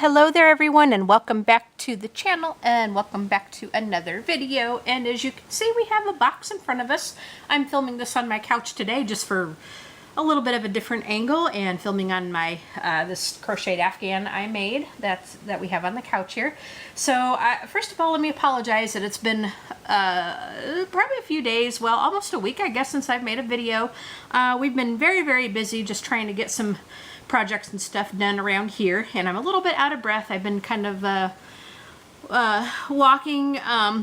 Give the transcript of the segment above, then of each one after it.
Hello there everyone, and welcome back to the channel, and welcome back to another video. And as you can see, we have a box in front of us. I'm filming this on my couch today just for a little bit of a different angle, and filming on my this crocheted Afghan I made that we have on the couch here. So first of all, let me apologize that it's been probably a few days, well, almost a week I guess, since I've made a video. We've been very busy just trying to get some projects and stuff done around here, and I'm a little bit out of breath. I've been kind of walking,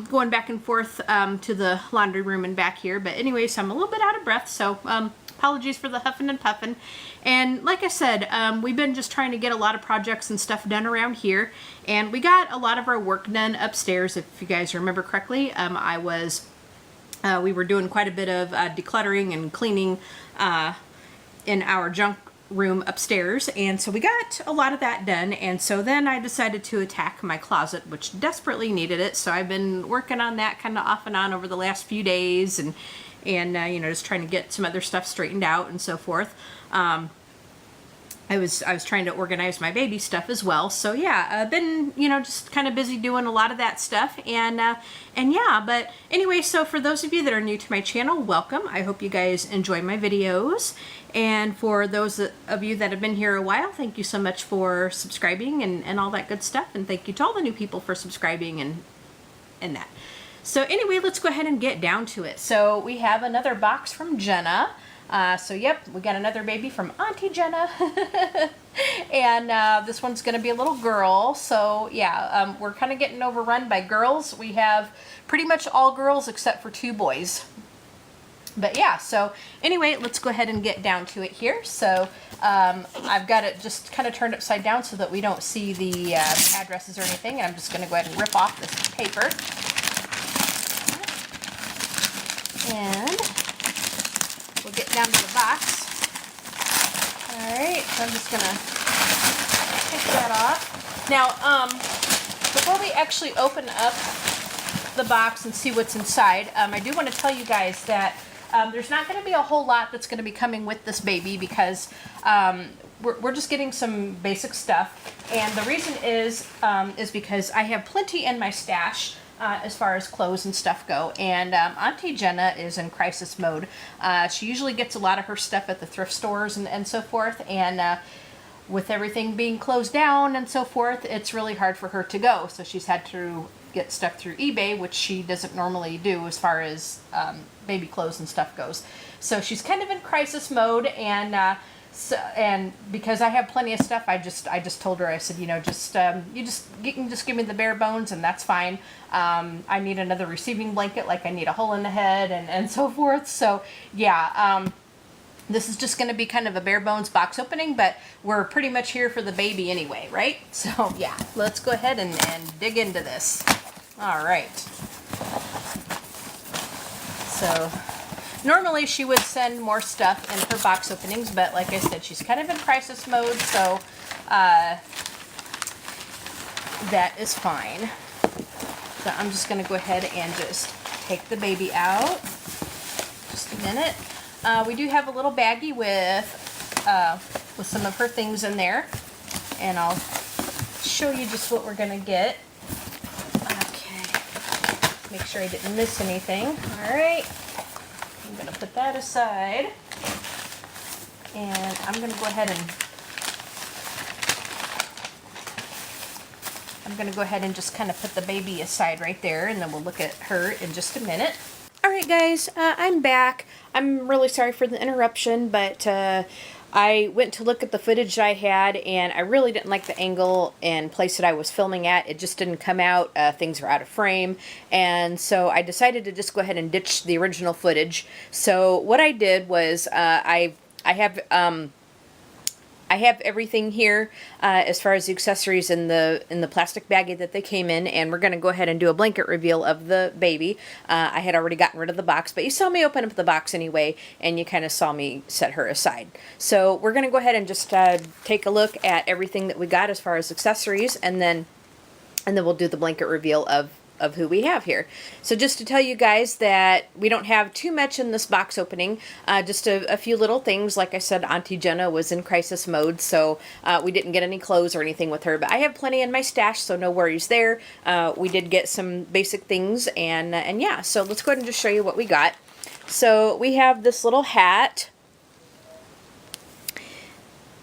going back and forth to the laundry room and back here, but anyways, I'm a little bit out of breath, so apologies for the huffing and puffing. And like I said, we've been just trying to get a lot of projects and stuff done around here, and we got a lot of our work done upstairs. If you guys remember correctly, we were doing quite a bit of decluttering and cleaning in our junk room upstairs, and so we got a lot of that done. And so then I decided to attack my closet, which desperately needed it. So I've been working on that kind of off and on over the last few days, and you know, just trying to get some other stuff straightened out and so forth. I was trying to organize my baby stuff as well. So yeah, I've been, you know, just kind of busy doing a lot of that stuff, and yeah. But anyway, so for those of you that are new to my channel, welcome. I hope you guys enjoy my videos. And for those of you that have been here a while, thank you so much for subscribing and all that good stuff. And thank you to all the new people for subscribing and that. So anyway, let's go ahead and get down to it. So we have another box from Jenna. So yep, we got another baby from Auntie Jenna. And this one's going to be a little girl. So yeah, we're kind of getting overrun by girls. We have pretty much all girls except for 2 boys. But yeah, so anyway, let's go ahead and get down to it here. So I've got it just kind of turned upside down so that we don't see the addresses or anything. And I'm just going to go ahead and rip off this paper. And we'll get down to the box. Alright, so I'm just going to take that off. Now, before we actually open up the box and see what's inside, I do want to tell you guys that there's not going to be a whole lot that's going to be coming with this baby, because we're just getting some basic stuff. And the reason is because I have plenty in my stash as far as clothes and stuff go. And Auntie Jenna is in crisis mode. She usually gets a lot of her stuff at the thrift stores and so forth. And with everything being closed down and so forth, it's really hard for her to go. So she's had to get stuff through eBay, which she doesn't normally do as far as baby clothes and stuff goes. So she's kind of in crisis mode, and because I have plenty of stuff, I just told her, I said, you know, you can just give me the bare bones, and that's fine. I need another receiving blanket, like I need a hole in the head and so forth. So yeah, this is just going to be kind of a bare bones box opening, but we're pretty much here for the baby anyway, right? So yeah, let's go ahead and dig into this. All right. So normally she would send more stuff in her box openings, but like I said, she's kind of in crisis mode, so that is fine. So I'm just going to go ahead and just take the baby out. Just a minute. We do have a little baggie with some of her things in there, and I'll show you just what we're going to get. Okay. Make sure I didn't miss anything. All right. I'm going to put that aside, and I'm going to go ahead and just kind of put the baby aside right there, and then we'll look at her in just a minute. Alright guys, I'm back. I'm really sorry for the interruption, but I went to look at the footage I had, and I really didn't like the angle and place that I was filming at. It just didn't come out. Things were out of frame, and so I decided to just go ahead and ditch the original footage. So what I did was I have everything here as far as the accessories in the plastic baggie that they came in, and we're going to go ahead and do a blanket reveal of the baby. I had already gotten rid of the box, but you saw me open up the box anyway, and you kind of saw me set her aside. So we're going to go ahead and just take a look at everything that we got as far as accessories, and then we'll do the blanket reveal of of who we have here. So just to tell you guys that we don't have too much in this box opening, just a few little things. Like I said, Auntie Jenna was in crisis mode, so we didn't get any clothes or anything with her, but I have plenty in my stash, so no worries there. We did get some basic things, and yeah, so let's go ahead and just show you what we got. So we have this little hat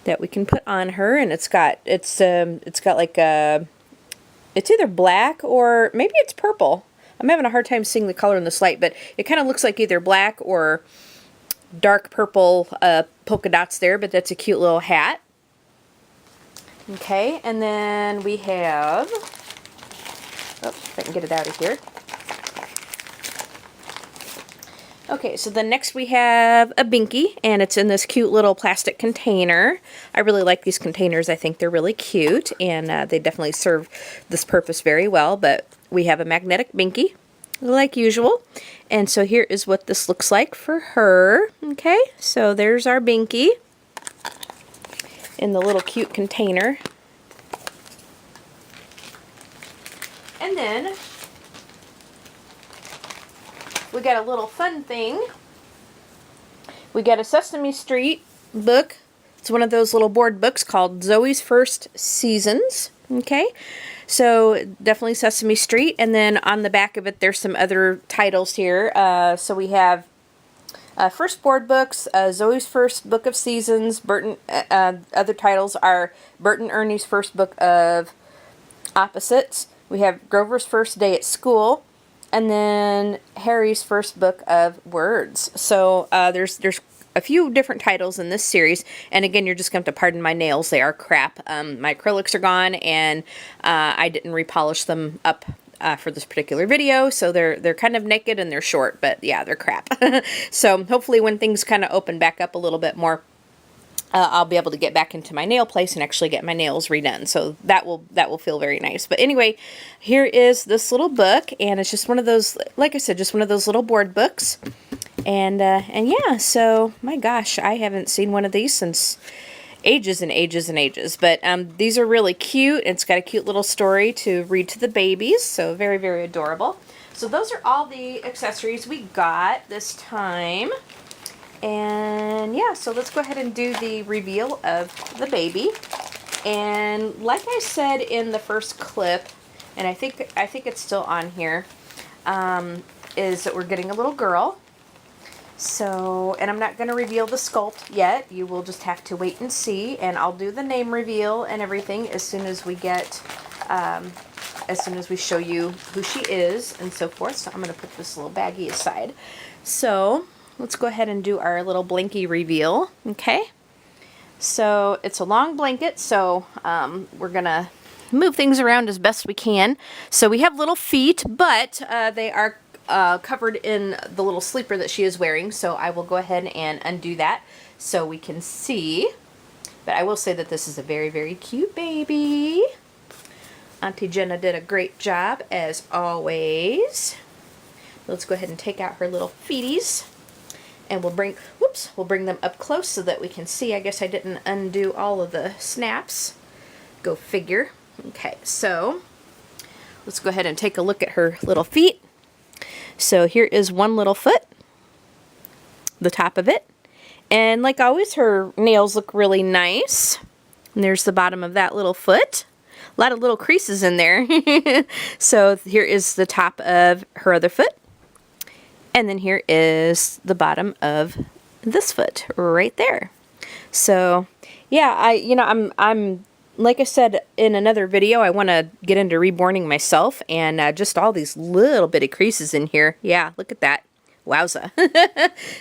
that we can put on her, and it's got like a, it's either black or maybe it's purple. I'm having a hard time seeing the color in this light, but it kind of looks like either black or dark purple polka dots there, but that's a cute little hat. Okay, and then we have, oh, if I can get it out of here. Okay, so then next we have a binky, and it's in this cute little plastic container. I really like these containers. I think they're really cute, and they definitely serve this purpose very well. But we have a magnetic binky, like usual. And so here is what this looks like for her. Okay, so there's our binky in the little cute container. And then we got a little fun thing. We got a Sesame Street book. It's one of those little board books called Zoe's First Seasons. Okay, so definitely Sesame Street. And then on the back of it, there's some other titles here. So we have first board books, Zoe's First Book of Seasons. Other titles are Bert and Ernie's First Book of Opposites. We have Grover's First Day at School. And then Harry's First Book of Words. So there's a few different titles in this series. And again, you're just going to have to pardon my nails. They are crap. My acrylics are gone, and I didn't repolish them up for this particular video. So they're kind of naked and they're short, but yeah, they're crap. So hopefully when things kind of open back up a little bit more, I'll be able to get back into my nail place and actually get my nails redone. So that will feel very nice. But anyway, here is this little book, and it's just one of those, like I said, just one of those little board books. And yeah, so my gosh, I haven't seen one of these since ages and ages and ages. But these are really cute. It's got a cute little story to read to the babies, so very, very adorable. So those are all the accessories we got this time. And yeah, so let's go ahead and do the reveal of the baby. And like I said in the first clip, and I think it's still on here, is that we're getting a little girl. So, and I'm not going to reveal the sculpt yet. You will just have to wait and see, and I'll do the name reveal and everything as soon as we get, as soon as we show you who she is and so forth. So I'm going to put this little baggie aside. So let's go ahead and do our little blankie reveal. Okay, so it's a long blanket, so we're gonna move things around as best we can. So we have little feet, but they are covered in the little sleeper that she is wearing, so I will go ahead and undo that so we can see. But I will say that this is a very, very cute baby. Auntie Jenna did a great job as always. Let's go ahead and take out her little feeties. And we'll bring them up close so that we can see. I guess I didn't undo all of the snaps. Go figure. Okay, so let's go ahead and take a look at her little feet. So here is one little foot, the top of it. And like always, her nails look really nice. And there's the bottom of that little foot. A lot of little creases in there. So here is the top of her other foot. And then here is the bottom of this foot right there. So yeah, I'm like I said in another video, I want to get into reborning myself, and just all these little bitty creases in here. Yeah, look at that. Wowza.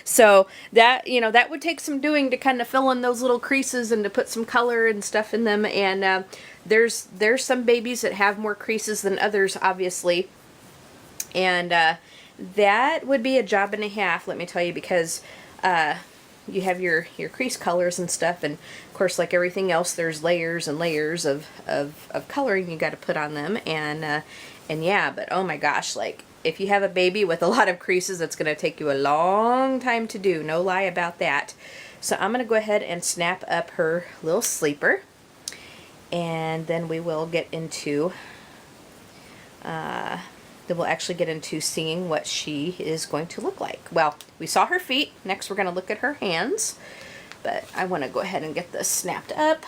So that, that would take some doing to kind of fill in those little creases and to put some color and stuff in them. And there's some babies that have more creases than others, obviously. And that would be a job and a half, let me tell you, because you have your crease colors and stuff, and of course, like everything else, there's layers and layers of coloring you got to put on them. And yeah, but oh my gosh, like if you have a baby with a lot of creases, it's going to take you a long time to do, no lie about that. So I'm going to go ahead and snap up her little sleeper, and then we will get into then we'll actually get into seeing what she is going to look like. Well, we saw her feet. Next, we're going to look at her hands. But I want to go ahead and get this snapped up.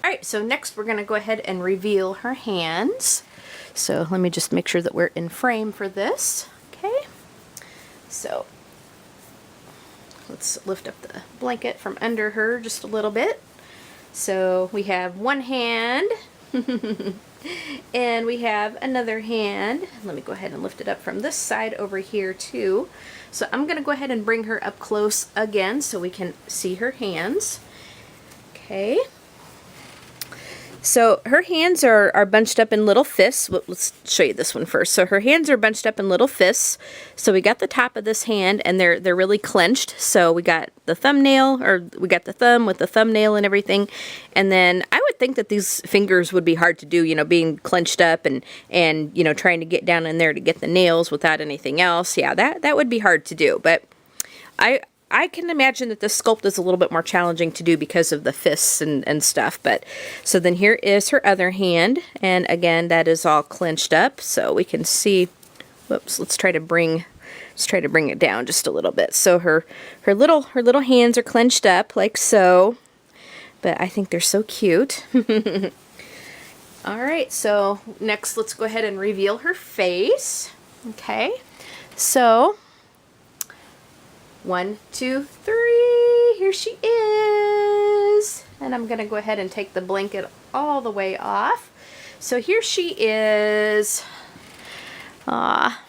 All right, so next we're going to go ahead and reveal her hands. So let me just make sure that we're in frame for this. Okay. So let's lift up the blanket from under her just a little bit. So we have one hand. And we have another hand. Let me go ahead and lift it up from this side over here too. So I'm going to go ahead and bring her up close again so we can see her hands. Okay. So her hands are bunched up in little fists. Let's show you this one first. So her hands are bunched up in little fists. So we got the top of this hand and they're really clenched. So we got the thumbnail, or we got the thumb with the thumbnail and everything. And then I would think that these fingers would be hard to do, you know, being clenched up and you know, trying to get down in there to get the nails without anything else. Yeah, that would be hard to do. But I can imagine that this sculpt is a little bit more challenging to do because of the fists and stuff. But so then here is her other hand, and again that is all clenched up, so we can see. Whoops, let's try to bring it down just a little bit. So her little hands are clenched up like so. But I think they're so cute. All right, so next let's go ahead and reveal her face. Okay, so 1, 2, 3, here she is. And I'm gonna go ahead and take the blanket all the way off. So here she is. Oh,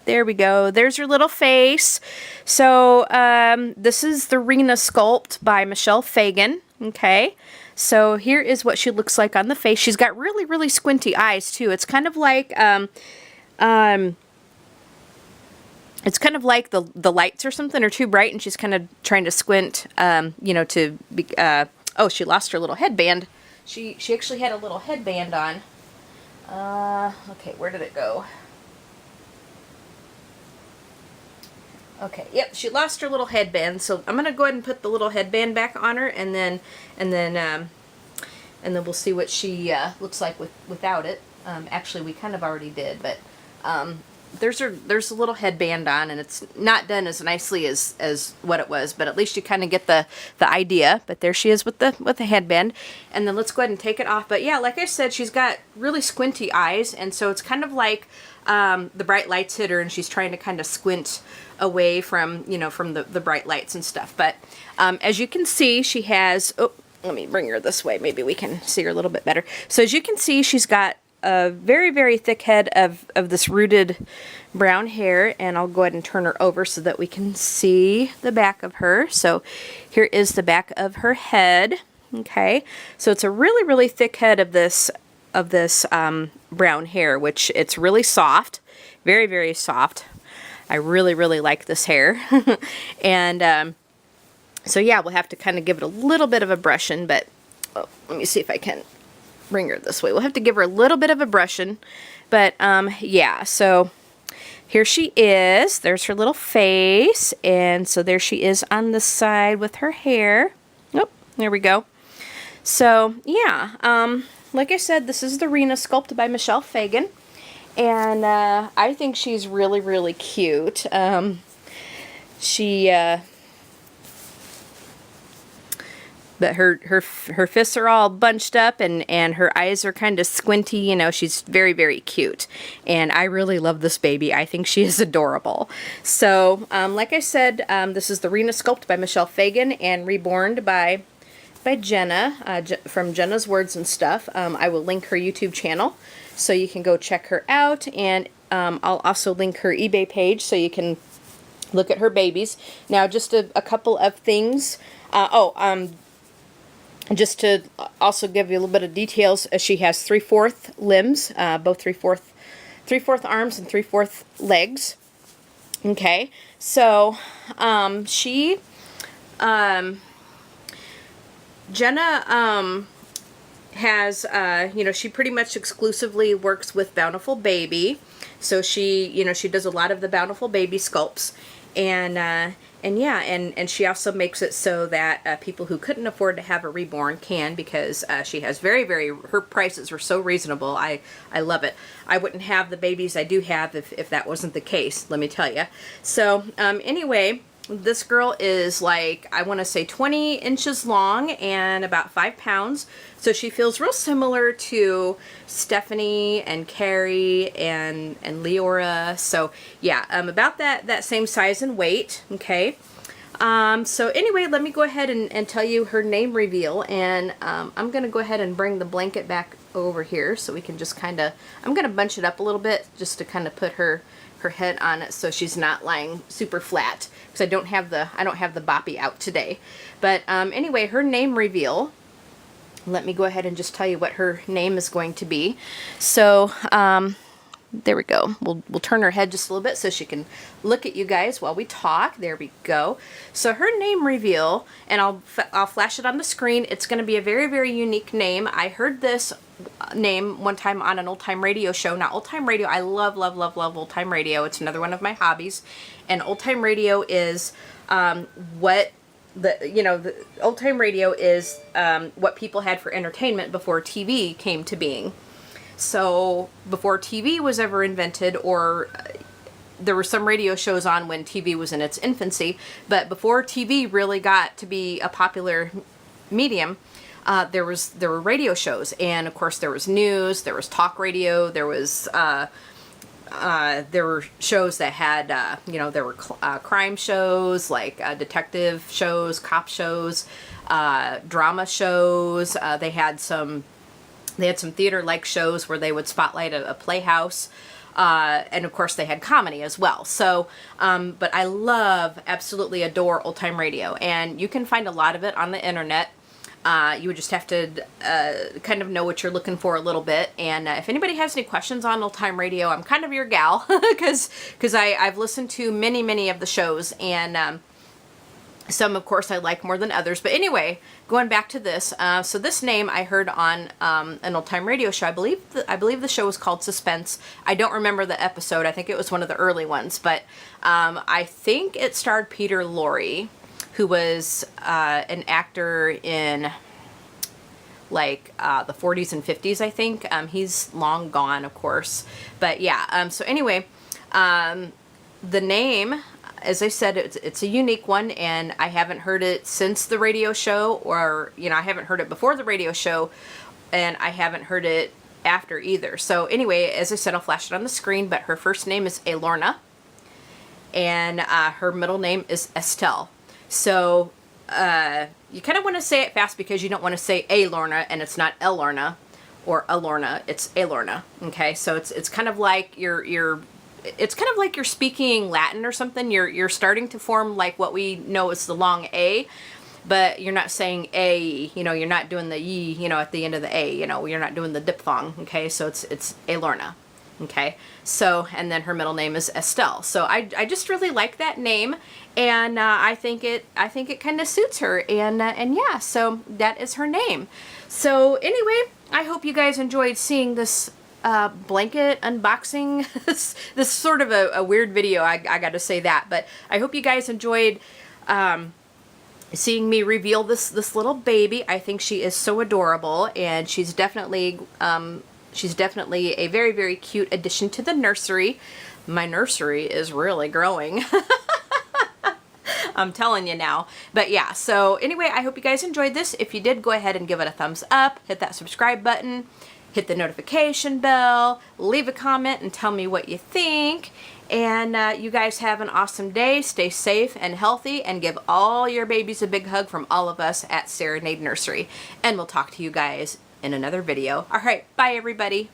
there we go. There's her little face. So this is the Rena sculpt by Michelle Fagan. Okay, so here is what she looks like on the face. She's got really, really squinty eyes too. It's kind of like it's kind of like the lights or something are too bright, and she's kind of trying to squint, you know, to be, oh, she lost her little headband. She actually had a little headband on. Okay, where did it go? Okay, yep, she lost her little headband, so I'm gonna go ahead and put the little headband back on her, and then we'll see what she looks like without it. Actually, we kind of already did, but there's a little headband on, and it's not done as nicely as what it was, but at least you kind of get the idea. But there she is with the headband, and then let's go ahead and take it off. But yeah, like I said, she's got really squinty eyes, and so it's kind of like the bright lights hit her, and she's trying to kind of squint away from, you know, from the bright lights and stuff. But as you can see, she has, oh, let me bring her this way, maybe we can see her a little bit better. So as you can see, she's got a very, very thick head of this rooted brown hair, and I'll go ahead and turn her over so that we can see the back of her. So here is the back of her head. Okay, so it's a really, really thick head of this brown hair, which it's really soft, very, very soft. I really, really like this hair. And so yeah, we'll have to kind of give it a little bit of a brushing, but oh, let me see if I can bring her this way. We'll have to give her a little bit of a brushing, but yeah, so here she is. There's her little face, and so there she is on the side with her hair. Oh, there we go. So yeah, like I said, this is the Rena sculpt by Michelle Fagan, and I think she's really, really cute. But her fists are all bunched up, and her eyes are kind of squinty. You know, she's very, very cute. And I really love this baby. I think she is adorable. So, like I said, this is the Rena sculpt by Michelle Fagan and Reborn by Jenna, from Jenna's Words and Stuff. I will link her YouTube channel so you can go check her out. And I'll also link her eBay page so you can look at her babies. Now, just a couple of things. Just to also give you a little bit of details, she has 3/4 limbs, both 3/4 arms and 3/4 legs. Okay, so Jenna has, you know, she pretty much exclusively works with Bountiful Baby. So she, you know, she does a lot of the Bountiful Baby sculpts. And yeah, and she also makes it so that people who couldn't afford to have a Reborn can, because she has her prices are so reasonable. I love it. I wouldn't have the babies I do have if that wasn't the case, let me tell you. So anyway, this girl is like, I want to say 20 inches long and about 5 pounds. So she feels real similar to Stephanie and Carrie and Leora. So yeah, about that same size and weight. Okay. So anyway, let me go ahead and tell you her name reveal. And I'm going to go ahead and bring the blanket back over here so we can just kind of, I'm going to bunch it up a little bit just to kind of put her head on it so she's not lying super flat, because I don't have the boppy out today. But anyway, her name reveal, let me go ahead and just tell you what her name is going to be. So there we go. We'll turn her head just a little bit so she can look at you guys while we talk. There we go. So her name reveal, and I'll flash it on the screen. It's going to be a very, very unique name. I heard this name one time on an old time radio show. Now, old time radio, I love old time radio. It's another one of my hobbies. And old time radio is what the old time radio is what people had for entertainment before TV came to being. So before TV was ever invented, or there were some radio shows on when TV was in its infancy, but before TV really got to be a popular medium, there were radio shows, and of course there was news, there was talk radio, there were shows that had there were crime shows, like detective shows, cop shows, drama shows. They had some theater-like shows where they would spotlight a playhouse. And of course they had comedy as well. So, but I absolutely adore old time radio, and you can find a lot of it on the internet. You would just have to kind of know what you're looking for a little bit. And if anybody has any questions on old time radio, I'm kind of your gal, because I've listened to many of the shows, and some, of course, I like more than others. But anyway, going back to this, so this name I heard on an old time radio show. I believe the show was called Suspense. I don't remember the episode. I think it was one of the early ones, but I think it starred Peter Lorre, who was an actor in like the 40s and 50s, I think. He's long gone, of course. But yeah, so anyway, the name, as I said, it's a unique one, and I haven't heard it since the radio show, or, I haven't heard it before the radio show, and I haven't heard it after either. So anyway, as I said, I'll flash it on the screen, but her first name is Elorna, and her middle name is Estelle. So you kind of want to say it fast, because you don't want to say Elorna, and it's not Elorna or Elorna, it's Elorna. Okay, so it's kind of like it's kind of like you're speaking Latin or something. You're starting to form like what we know as the long A, but you're not saying A, you're not doing the E, at the end of the A, you're not doing the diphthong. Okay, so it's Elorna. Okay, so, and then her middle name is Estelle. So I just really like that name, and I think it kind of suits her, and yeah, so that is her name. So anyway, I hope you guys enjoyed seeing this blanket unboxing. This sort of a weird video, I gotta say that, but I hope you guys enjoyed seeing me reveal this little baby. I think she is so adorable, and she's definitely a very, very cute addition to the nursery. My nursery is really growing. I'm telling you now. But yeah, so anyway, I hope you guys enjoyed this. If you did, go ahead and give it a thumbs up, hit that subscribe button, hit the notification bell, leave a comment, and tell me what you think. And you guys have an awesome day. Stay safe and healthy, and give all your babies a big hug from all of us at Serenade Nursery. And we'll talk to you guys in another video. All right, bye everybody.